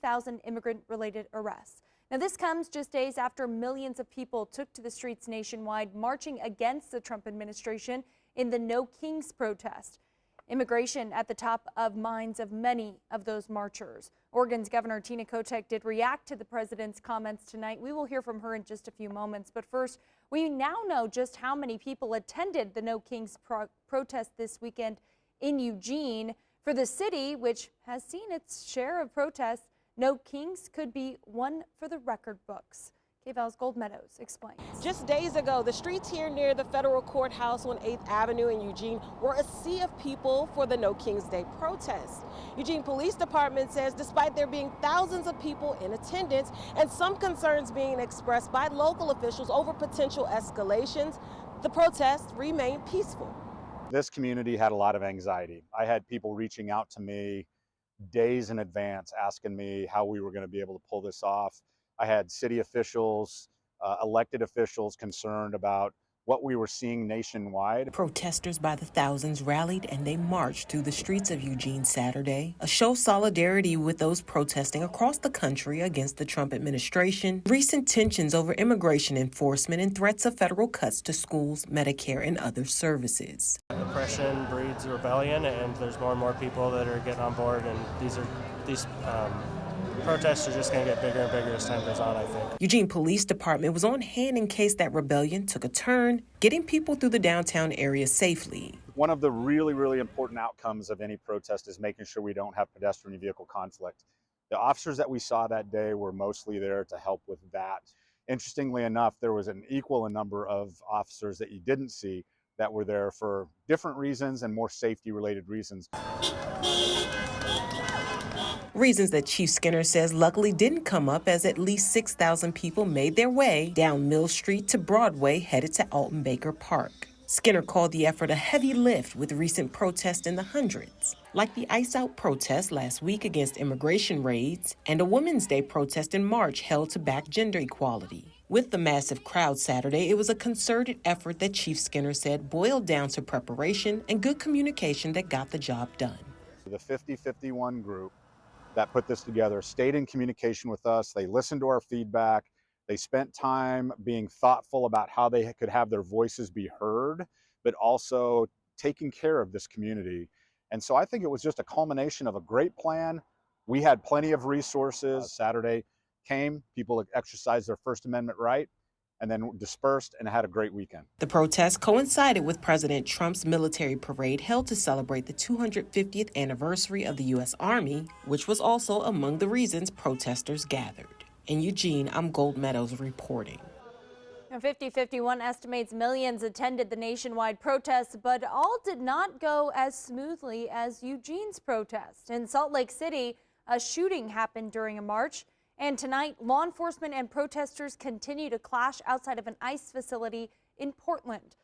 3,000 immigrant-related arrests. Now, this comes just days after millions of people took to the streets nationwide marching against the Trump administration in the No Kings protest. Immigration at the top of minds of many of those marchers. Oregon's Governor Tina Kotek did react to the president's comments tonight. We will hear from her in just a few moments. But first, we now know just how many people attended the No Kings protest this weekend in Eugene. For the city, which has seen its share of protests, No Kings could be one for the record books. KVAL's Meadows explains. Just days ago, the streets here near the federal courthouse on 8th Avenue in Eugene were a sea of people for the No Kings Day protest. Eugene Police Department says despite there being thousands of people in attendance and some concerns being expressed by local officials over potential escalations, the protests remained peaceful. This community had a lot of anxiety. I had people reaching out to me days in advance asking me how we were going to be able to pull this off. I had city officials, elected officials concerned about what we were seeing nationwide. Protesters by the thousands rallied and they marched through the streets of Eugene Saturday, a show of solidarity with those protesting across the country against the Trump administration, recent tensions over immigration enforcement, and threats of federal cuts to schools, Medicare, and other services. Oppression breeds rebellion, and there's more and more people that are getting on board, and these protests are just going to get bigger and bigger as time goes on, I think. Eugene Police Department was on hand in case that rebellion took a turn, getting people through the downtown area safely. One of the really important outcomes of any protest is making sure we don't have pedestrian vehicle conflict. The officers that we saw that day were mostly there to help with that. Interestingly enough, there was an equal number of officers that you didn't see that were there for different reasons and more safety-related reasons. Reasons that Chief Skinner says luckily didn't come up, as at least 6,000 people made their way down Mill Street to Broadway headed to Alton Baker Park. Skinner called the effort a heavy lift with recent protests in the hundreds, like the Ice Out protest last week against immigration raids and a Women's Day protest in March held to back gender equality. With the massive crowd Saturday, it was a concerted effort that Chief Skinner said boiled down to preparation and good communication that got the job done. The 50-51 group that put this together stayed in communication with us. They listened to our feedback. They spent time being thoughtful about how they could have their voices be heard, but also taking care of this community. And so I think it was just a culmination of a great plan. We had plenty of resources. Saturday came, people exercised their First Amendment right, and then dispersed and had a great weekend. The protest coincided with President Trump's military parade held to celebrate the 250th anniversary of the U.S. Army, which was also among the reasons protesters gathered. In Eugene, I'm Meadows reporting. 50-51 estimates millions attended the nationwide protests, but all did not go as smoothly as Eugene's protest. In Salt Lake City, a shooting happened during a march. And tonight, law enforcement and protesters continue to clash outside of an ICE facility in Portland.